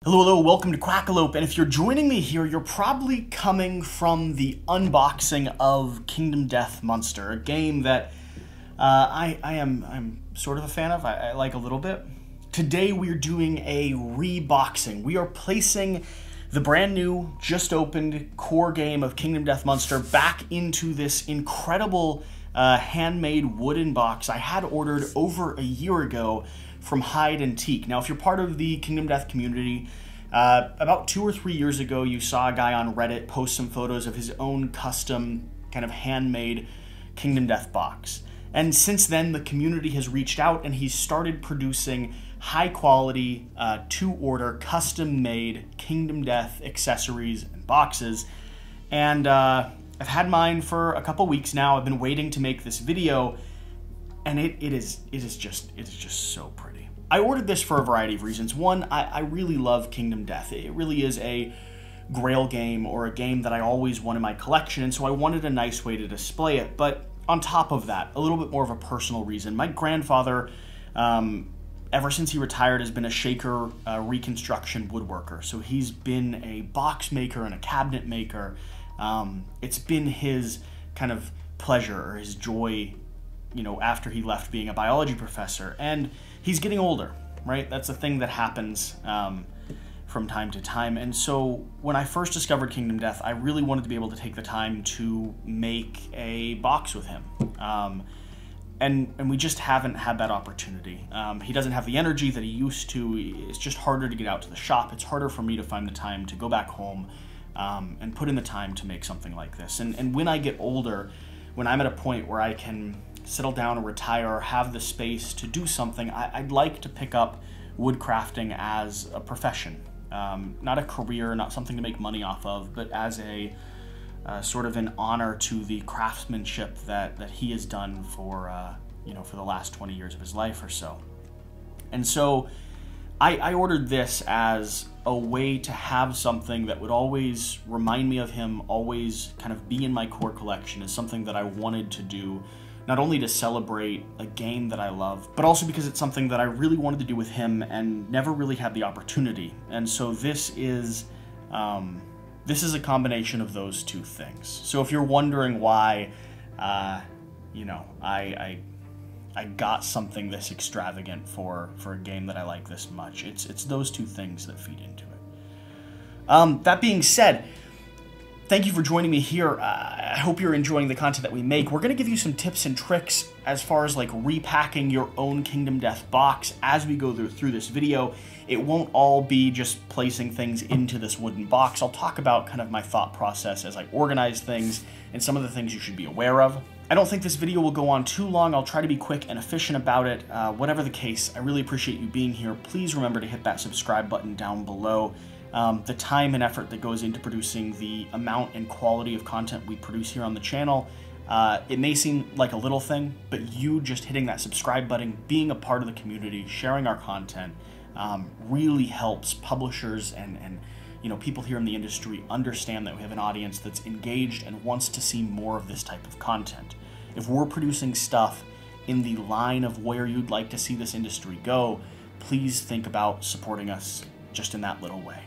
Hello, hello, welcome to Quackalope, and if you're joining me here, you're probably coming from the unboxing of Kingdom Death Monster, a game that I'm sort of a fan of, I like a little bit. Today we're doing a reboxing. We are placing the brand new, just opened core game of Kingdom Death Monster back into this incredible handmade wooden box I had ordered over a year ago from Handmade and Teak. Now, if you're part of the Kingdom Death community, about 2 or 3 years ago, you saw a guy on Reddit post some photos of his own custom, kind of handmade Kingdom Death box. And since then, the community has reached out and he's started producing high-quality, to-order, custom-made Kingdom Death accessories and boxes. And I've had mine for a couple weeks now. I've been waiting to make this video, and it is just so pretty. I ordered this for a variety of reasons. One, I really love Kingdom Death. It really is a grail game, or a game that I always want in my collection, and so I wanted a nice way to display it. But on top of that, a little bit more of a personal reason. My grandfather, ever since he retired, has been a shaker reconstruction woodworker. So he's been a box maker and a cabinet maker. It's been his kind of pleasure, or his joy, you know, after he left being a biology professor. And he's getting older, right? That's a thing that happens from time to time. And so when I first discovered Kingdom Death, I really wanted to be able to take the time to make a box with him. And we just haven't had that opportunity. He doesn't have the energy that he used to. It's just harder to get out to the shop. It's harder for me to find the time to go back home and put in the time to make something like this. And when I get older, when I'm at a point where I can settle down or retire or have the space to do something, I'd like to pick up woodcrafting as a profession. Not a career, not something to make money off of, but as a sort of an honor to the craftsmanship that he has done for, for the last 20 years of his life or so. And so I ordered this as a way to have something that would always remind me of him, always kind of be in my core collection, as something that I wanted to do, not only to celebrate a game that I love, but also because it's something that I really wanted to do with him and never really had the opportunity. And so this is a combination of those two things. So if you're wondering why, I got something this extravagant for a game that I like this much, it's those two things that feed into it. That being said, thank you for joining me here. I hope you're enjoying the content that we make. We're going to give you some tips and tricks as far as like repacking your own Kingdom Death box as we go through this video. It won't all be just placing things into this wooden box. I'll talk about kind of my thought process as I organize things and some of the things you should be aware of. I don't think this video will go on too long. I'll try to be quick and efficient about it. Whatever the case, I really appreciate you being here. Please remember to hit that subscribe button down below. The time and effort that goes into producing the amount and quality of content we produce here on the channel, it may seem like a little thing, but you just hitting that subscribe button, being a part of the community, sharing our content, really helps publishers and people here in the industry understand that we have an audience that's engaged and wants to see more of this type of content. If we're producing stuff in the line of where you'd like to see this industry go, please think about supporting us just in that little way.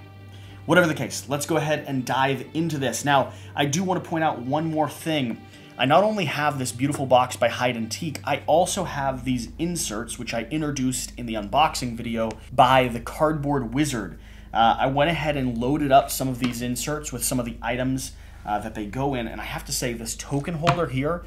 Whatever the case, let's go ahead and dive into this. Now, I do want to point out one more thing. I not only have this beautiful box by Handmade and Teak, I also have these inserts, which I introduced in the unboxing video, by the Cardboard Wizard. I went ahead and loaded up some of these inserts with some of the items that they go in, and I have to say this token holder here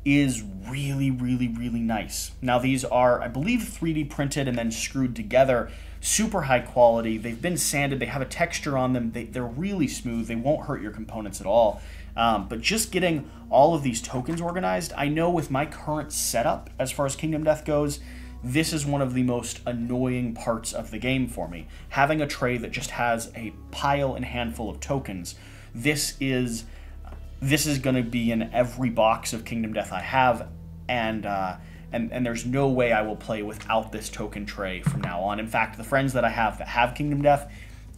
is really, really, really nice. Now, these are, I believe, 3D printed and then screwed together. Super high quality. They've been sanded. They have a texture on them. They're really smooth. They won't hurt your components at all. But just getting all of these tokens organized, I know with my current setup, as far as Kingdom Death goes, this is one of the most annoying parts of the game for me. Having a tray that just has a pile and handful of tokens. This is going to be in every box of Kingdom Death I have, and there's no way I will play without this token tray from now on. In fact, the friends that I have that have Kingdom Death,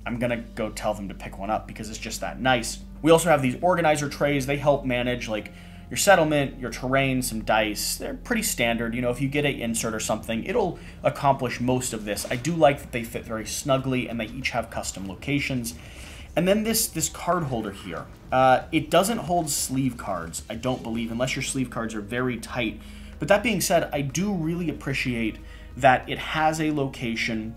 I'm going to go tell them to pick one up because it's just that nice. We also have these organizer trays. They help manage like your settlement, your terrain, some dice. They're pretty standard. You know, if you get an insert or something, it'll accomplish most of this. I do like that they fit very snugly and they each have custom locations. And then this card holder here. It doesn't hold sleeve cards, I don't believe, unless your sleeve cards are very tight. But that being said, I do really appreciate that it has a location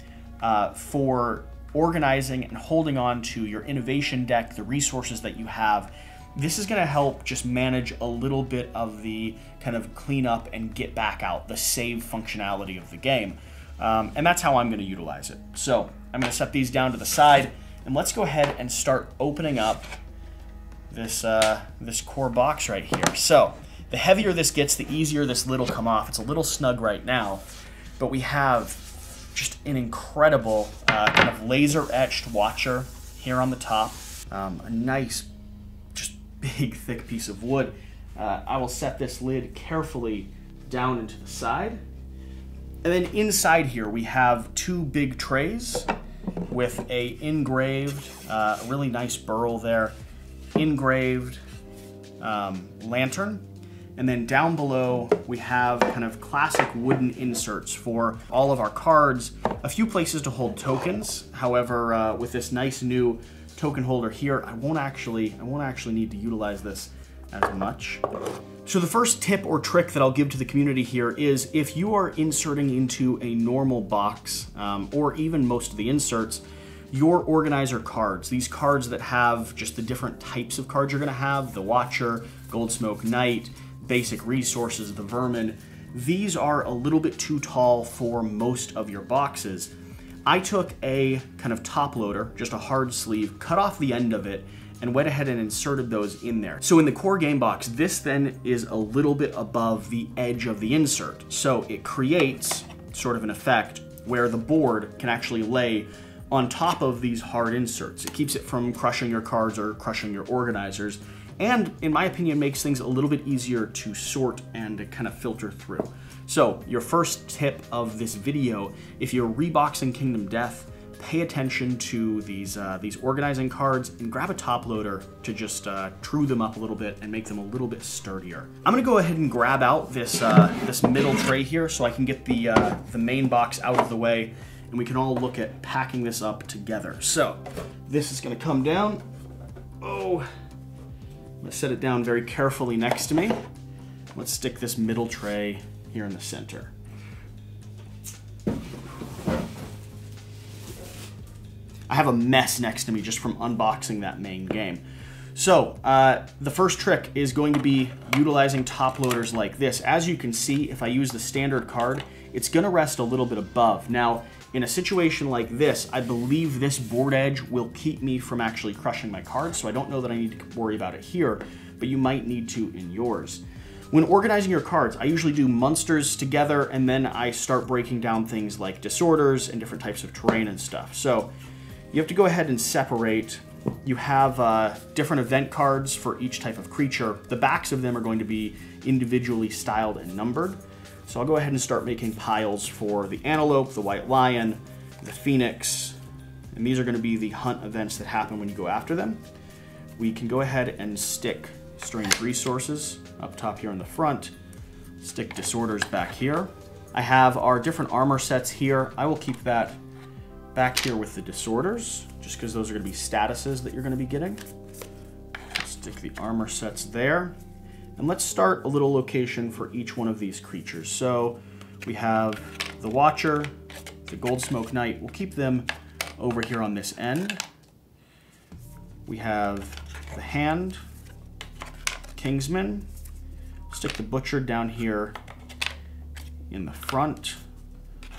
for organizing and holding on to your innovation deck, the resources that you have. This is going to help just manage a little bit of the kind of clean up and get back out, the save functionality of the game. And that's how I'm going to utilize it. So I'm going to set these down to the side, and let's go ahead and start opening up this, this core box right here. So the heavier this gets, the easier this lid will come off. It's a little snug right now, but we have just an incredible kind of laser-etched watcher here on the top. A nice, just big, thick piece of wood. I will set this lid carefully down into the side. And then inside here we have two big trays with a engraved, really nice burl there, engraved lantern. And then down below, we have kind of classic wooden inserts for all of our cards, a few places to hold tokens. However, with this nice new token holder here, I won't actually need to utilize this as much. So the first tip or trick that I'll give to the community here is if you are inserting into a normal box, or even most of the inserts, your organizer cards, these cards that have just the different types of cards you're gonna have, the Watcher, Goldsmoke Knight, basic resources, the Vermin, these are a little bit too tall for most of your boxes. I took a kind of top loader, just a hard sleeve, cut off the end of it, and went ahead and inserted those in there. So in the core game box, this then is a little bit above the edge of the insert. So it creates sort of an effect where the board can actually lay on top of these hard inserts. It keeps it from crushing your cards or crushing your organizers, and in my opinion makes things a little bit easier to sort and to kind of filter through. So your first tip of this video, if you're reboxing Kingdom Death, pay attention to these organizing cards and grab a top loader to just true them up a little bit and make them a little bit sturdier. I'm gonna go ahead and grab out this this middle tray here so I can get the main box out of the way, and we can all look at packing this up together. So this is gonna come down. Oh, I'm gonna set it down very carefully next to me. Let's stick this middle tray here in the center. I have a mess next to me just from unboxing that main game. So the first trick is going to be utilizing top loaders like this. As you can see, if I use the standard card, it's gonna rest a little bit above. Now, in a situation like this, I believe this board edge will keep me from actually crushing my cards, so I don't know that I need to worry about it here, but you might need to in yours. When organizing your cards, I usually do monsters together, and then I start breaking down things like disorders and different types of terrain and stuff. So you have to go ahead and separate. You have different event cards for each type of creature. The backs of them are going to be individually styled and numbered. So I'll go ahead and start making piles for the antelope, the white lion, the phoenix, and these are going to be the hunt events that happen when you go after them. We can go ahead and stick strange resources up top here in the front, stick disorders back here. I have our different armor sets here. I will keep that back here with the disorders, just because those are going to be statuses that you're going to be getting. Stick the armor sets there. And let's start a little location for each one of these creatures. So we have the Watcher, the Goldsmoke Knight. We'll keep them over here on this end. We have the Hand, Kingsman. Stick the Butcher down here in the front.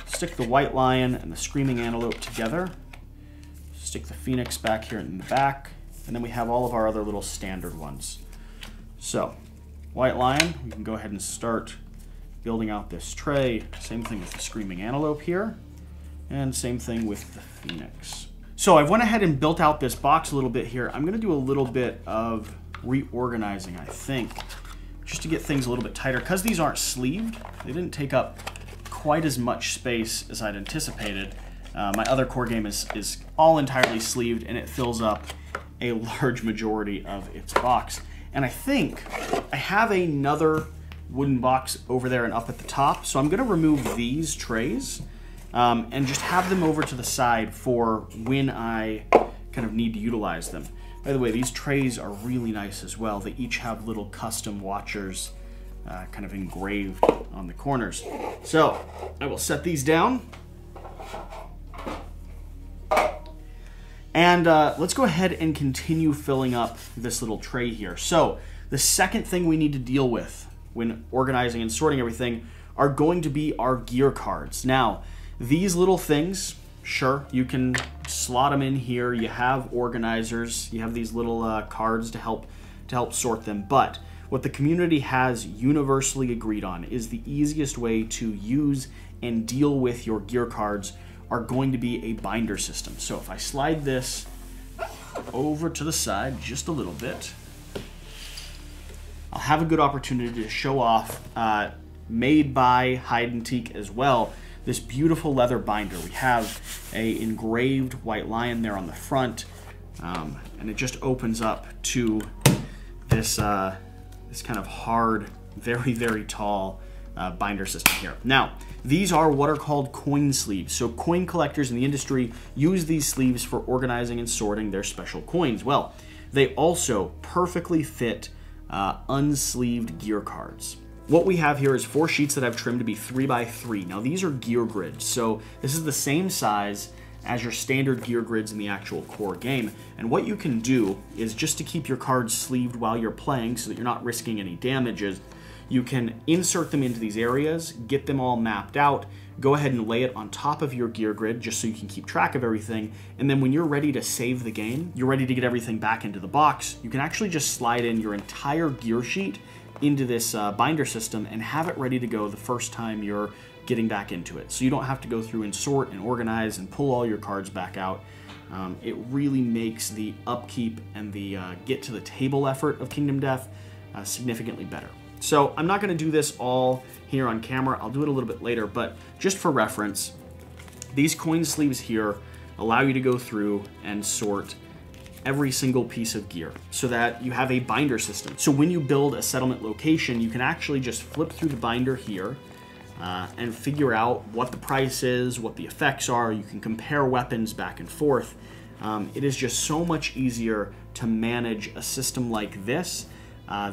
Stick the White Lion and the Screaming Antelope together. Stick the Phoenix back here in the back. And then we have all of our other little standard ones. So, White Lion, we can go ahead and start building out this tray. Same thing with the Screaming Antelope here. And same thing with the Phoenix. So I went ahead and built out this box a little bit here. I'm gonna do a little bit of reorganizing, I think, just to get things a little bit tighter. Because these aren't sleeved, they didn't take up quite as much space as I'd anticipated. My other core game is all entirely sleeved, and it fills up a large majority of its box. And I think I have another wooden box over there and up at the top. So I'm gonna remove these trays and just have them over to the side for when I kind of need to utilize them. By the way, these trays are really nice as well. They each have little custom watchers kind of engraved on the corners. So I will set these down. And let's go ahead and continue filling up this little tray here. So the second thing we need to deal with when organizing and sorting everything are going to be our gear cards. Now, these little things, sure, you can slot them in here. You have organizers. You have these little cards to help sort them. But what the community has universally agreed on is the easiest way to use and deal with your gear cards are going to be a binder system. So if I slide this over to the side just a little bit, I'll have a good opportunity to show off, made by Teak as well, this beautiful leather binder. We have a engraved white lion there on the front, and it just opens up to this, this kind of hard, very, very tall binder system here. Now, these are what are called coin sleeves. So coin collectors in the industry use these sleeves for organizing and sorting their special coins. Well, they also perfectly fit unsleeved gear cards. What we have here is 4 sheets that I've trimmed to be 3 by 3. Now these are gear grids, so this is the same size as your standard gear grids in the actual core game. And what you can do is, just to keep your cards sleeved while you're playing so that you're not risking any damages, you can insert them into these areas, get them all mapped out, go ahead and lay it on top of your gear grid just so you can keep track of everything. And then when you're ready to save the game, you're ready to get everything back into the box, you can actually just slide in your entire gear sheet into this binder system and have it ready to go the first time you're getting back into it. So you don't have to go through and sort and organize and pull all your cards back out. It really makes the upkeep and the get to the table effort of Kingdom Death significantly better. So I'm not going to do this all here on camera. I'll do it a little bit later, but just for reference, these coin sleeves here allow you to go through and sort every single piece of gear so that you have a binder system. So when you build a settlement location, you can actually just flip through the binder here and figure out what the price is, what the effects are. You can compare weapons back and forth. It is just so much easier to manage a system like this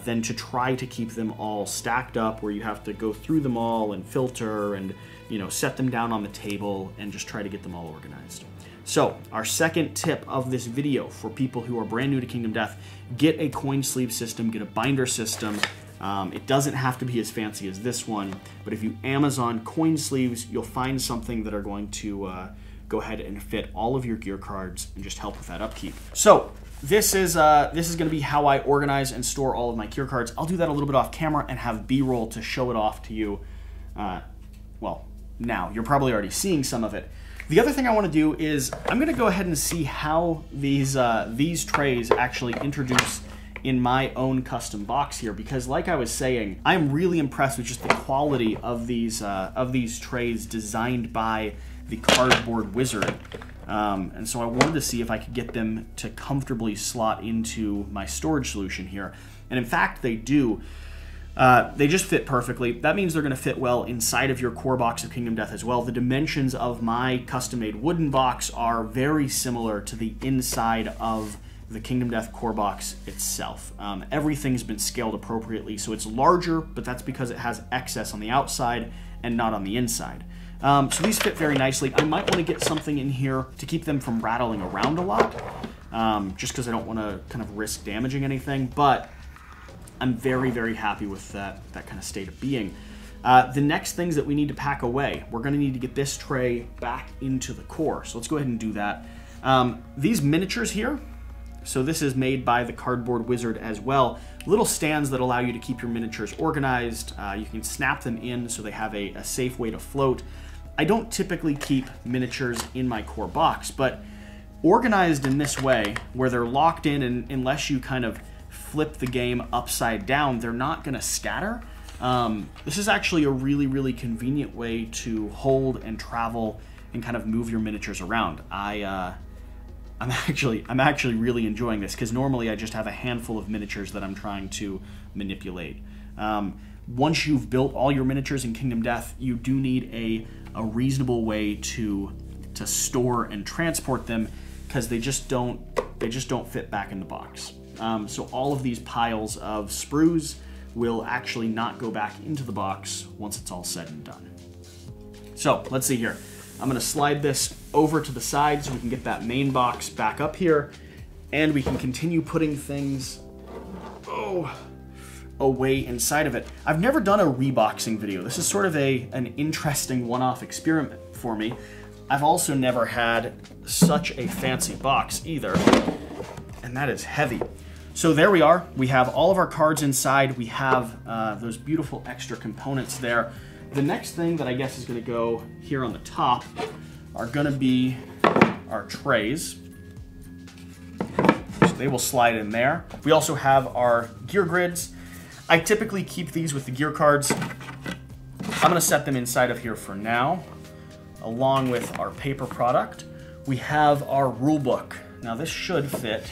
than to try to keep them all stacked up where you have to go through them all and filter and, you know, set them down on the table and just try to get them all organized. So our second tip of this video for people who are brand new to Kingdom Death: get a coin sleeve system, get a binder system. It doesn't have to be as fancy as this one, but if you Amazon coin sleeves, you'll find something that are going to go ahead and fit all of your gear cards and just help with that upkeep. So this is going to be how I organize and store all of my gear cards. I'll do that a little bit off camera and have B-roll to show it off to you. Well, now you're probably already seeing some of it. The other thing I want to do is I'm going to go ahead and see how these trays actually introduce in my own custom box here, because like I was saying, I'm really impressed with just the quality of these trays designed by the cardboard wizard. And so I wanted to see if I could get them to comfortably slot into my storage solution here. And in fact, they do. They just fit perfectly. That means they're going to fit well inside of your core box of Kingdom Death as well. The dimensions of my custom-made wooden box are very similar to the inside of the Kingdom Death core box itself. Everything's been scaled appropriately, so it's larger, but that's because it has excess on the outside and not on the inside. So these fit very nicely. I might want to get something in here to keep them from rattling around a lot, just because I don't want to kind of risk damaging anything, but I'm very, very happy with that kind of state of being. The next things that we need to pack away, we're going to need to get this tray back into the core. So let's go ahead and do that. These miniatures here, so this is made by the Cardboard Wizard as well. Little stands that allow you to keep your miniatures organized. You can snap them in so they have a safe way to float. I don't typically keep miniatures in my core box, but organized in this way, where they're locked in, and unless you kind of flip the game upside down, they're not going to scatter. This is actually a really, really convenient way to hold and travel and kind of move your miniatures around. I'm actually really enjoying this, because normally I just have a handful of miniatures that I'm trying to manipulate. Once you've built all your miniatures in Kingdom Death, you do need a reasonable way to store and transport them, because they just don't fit back in the box. So all of these piles of sprues will actually not go back into the box once it's all said and done. So let's see here. I'm gonna slide this over to the side so we can get that main box back up here, and we can continue putting things away inside of it. I've never done a reboxing video. This is sort of an interesting one-off experiment for me. I've also never had such a fancy box either, and that is heavy. So there we are. We have all of our cards inside. We have those beautiful extra components there. The next thing that I guess is going to go here on the top are going to be our trays. So they will slide in there. We also have our gear grids. I typically keep these with the gear cards. I'm going to set them inside of here for now, along with our paper product. We have our rule book. Now this should fit.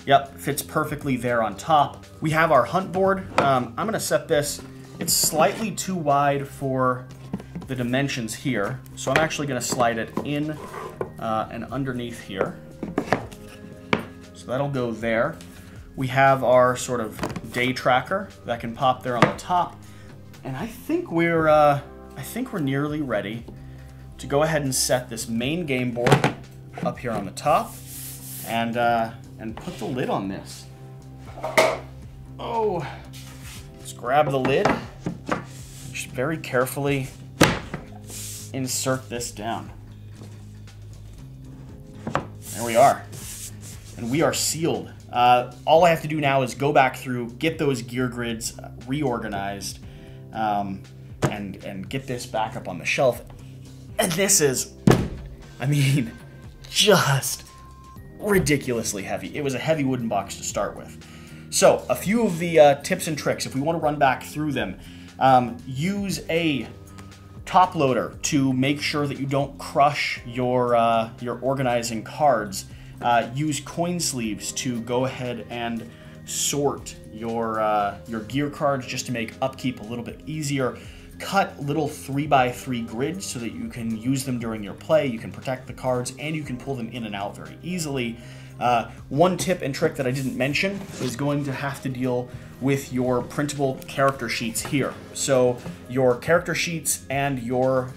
Yep, fits perfectly there on top. We have our hunt board. I'm going to set this. It's slightly too wide for the dimensions here, so I'm actually going to slide it in and underneath here. So that'll go there. We have our sort of day tracker that can pop there on the top, and I think we're nearly ready to go ahead and set this main game board up here on the top, and put the lid on this. Oh. Let's grab the lid, just very carefully insert this down. There we are. And we are sealed. All I have to do now is go back through, get those gear grids reorganized, and get this back up on the shelf. And this is, I mean, just ridiculously heavy. It was a heavy wooden box to start with. So, a few of the tips and tricks, if we want to run back through them. Use a top loader to make sure that you don't crush your organizing cards. Use coin sleeves to go ahead and sort your gear cards, just to make upkeep a little bit easier. Cut little 3x3 grids so that you can use them during your play. You can protect the cards, and you can pull them in and out very easily. One tip and trick that I didn't mention is going to have to deal with your printable character sheets here. So your character sheets and your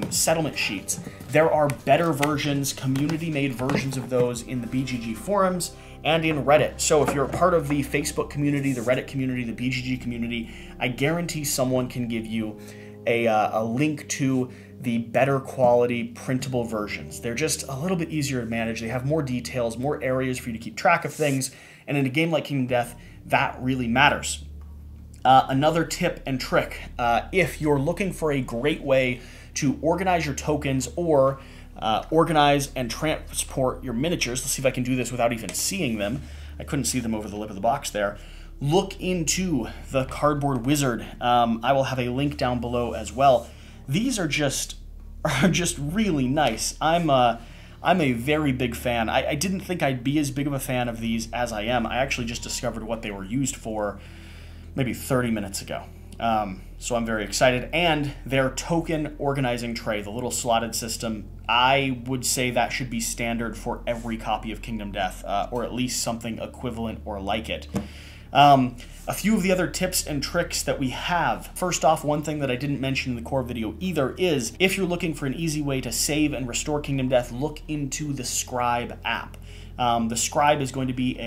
settlement sheets. There are better versions, community-made versions of those in the BGG forums and in Reddit. So if you're a part of the Facebook community, the Reddit community, the BGG community, I guarantee someone can give you a link to the better quality printable versions. They're just a little bit easier to manage. They have more details, more areas for you to keep track of things, and in a game like Kingdom Death, that really matters. Another tip and trick, if you're looking for a great way to organize your tokens or organize and transport your miniatures, let's see if I can do this without even seeing them. I couldn't see them over the lip of the box there. Look into the Cardboard Wizard. I will have a link down below as well. These are just really nice. I'm a very big fan. I didn't think I'd be as big of a fan of these as I am. I actually just discovered what they were used for maybe 30 minutes ago. So I'm very excited. And their token organizing tray, the little slotted system, I would say that should be standard for every copy of Kingdom Death, or at least something equivalent or like it. A few of the other tips and tricks that we have. First off, one thing that I didn't mention in the core video either is, if you're looking for an easy way to save and restore Kingdom Death, look into the Scribe app. The Scribe is going to be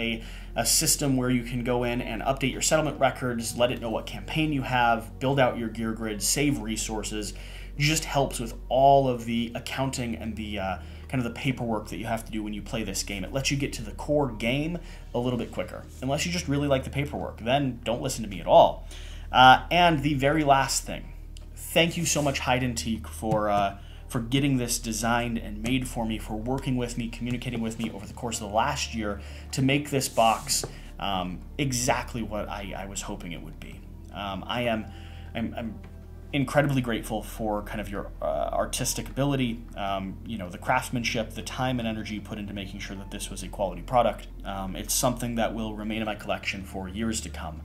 a system where you can go in and update your settlement records, let it know what campaign you have, build out your gear grid, save resources. It just helps with all of the accounting and the kind of the paperwork that you have to do when you play this game. It lets you get to the core game a little bit quicker. Unless you just really like the paperwork, then don't listen to me at all. And the very last thing, thank you so much, Teak, for getting this designed and made for me, for working with me, communicating with me over the course of the last year to make this box exactly what I was hoping it would be. I'm incredibly grateful for kind of your artistic ability, the craftsmanship, the time and energy you put into making sure that this was a quality product. It's something that will remain in my collection for years to come.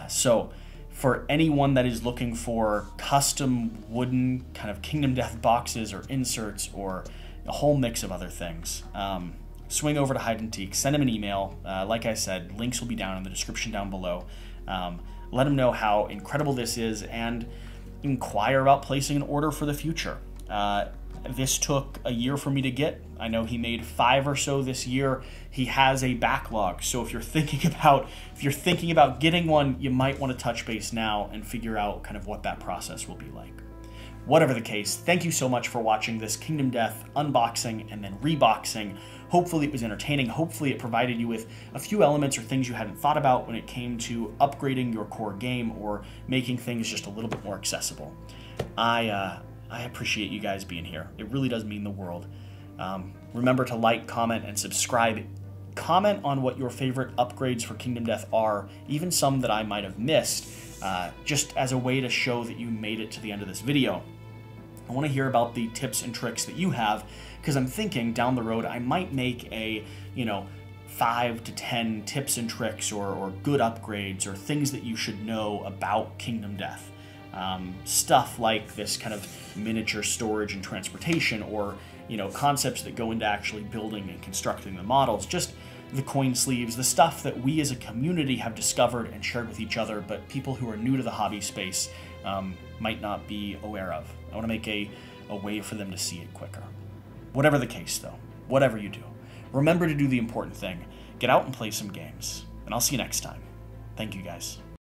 So for anyone that is looking for custom wooden kind of Kingdom Death boxes or inserts or a whole mix of other things, swing over to Teak, send him an email. Like I said, links will be down in the description down below. Let him know how incredible this is and inquire about placing an order for the future. This took a year for me to get. I know he made 5 or so this year. He has a backlog, so if you're thinking about getting one, you might want to touch base now and figure out kind of what that process will be like. Whatever the case, thank you so much for watching this Kingdom Death unboxing and then reboxing. Hopefully it was entertaining. Hopefully it provided you with a few elements or things you hadn't thought about when it came to upgrading your core game or making things just a little bit more accessible. I appreciate you guys being here. It really does mean the world. Remember to like, comment, and subscribe. Comment on what your favorite upgrades for Kingdom Death are, even some that I might have missed, just as a way to show that you made it to the end of this video. I want to hear about the tips and tricks that you have, because I'm thinking down the road I might make a, 5 to 10 tips and tricks or good upgrades or things that you should know about Kingdom Death. Stuff like this kind of miniature storage and transportation, or concepts that go into actually building and constructing the models, just the coin sleeves, the stuff that we as a community have discovered and shared with each other, but people who are new to the hobby space might not be aware of. I want to make a way for them to see it quicker. Whatever the case though, whatever you do, remember to do the important thing. Get out and play some games, and I'll see you next time. Thank you guys.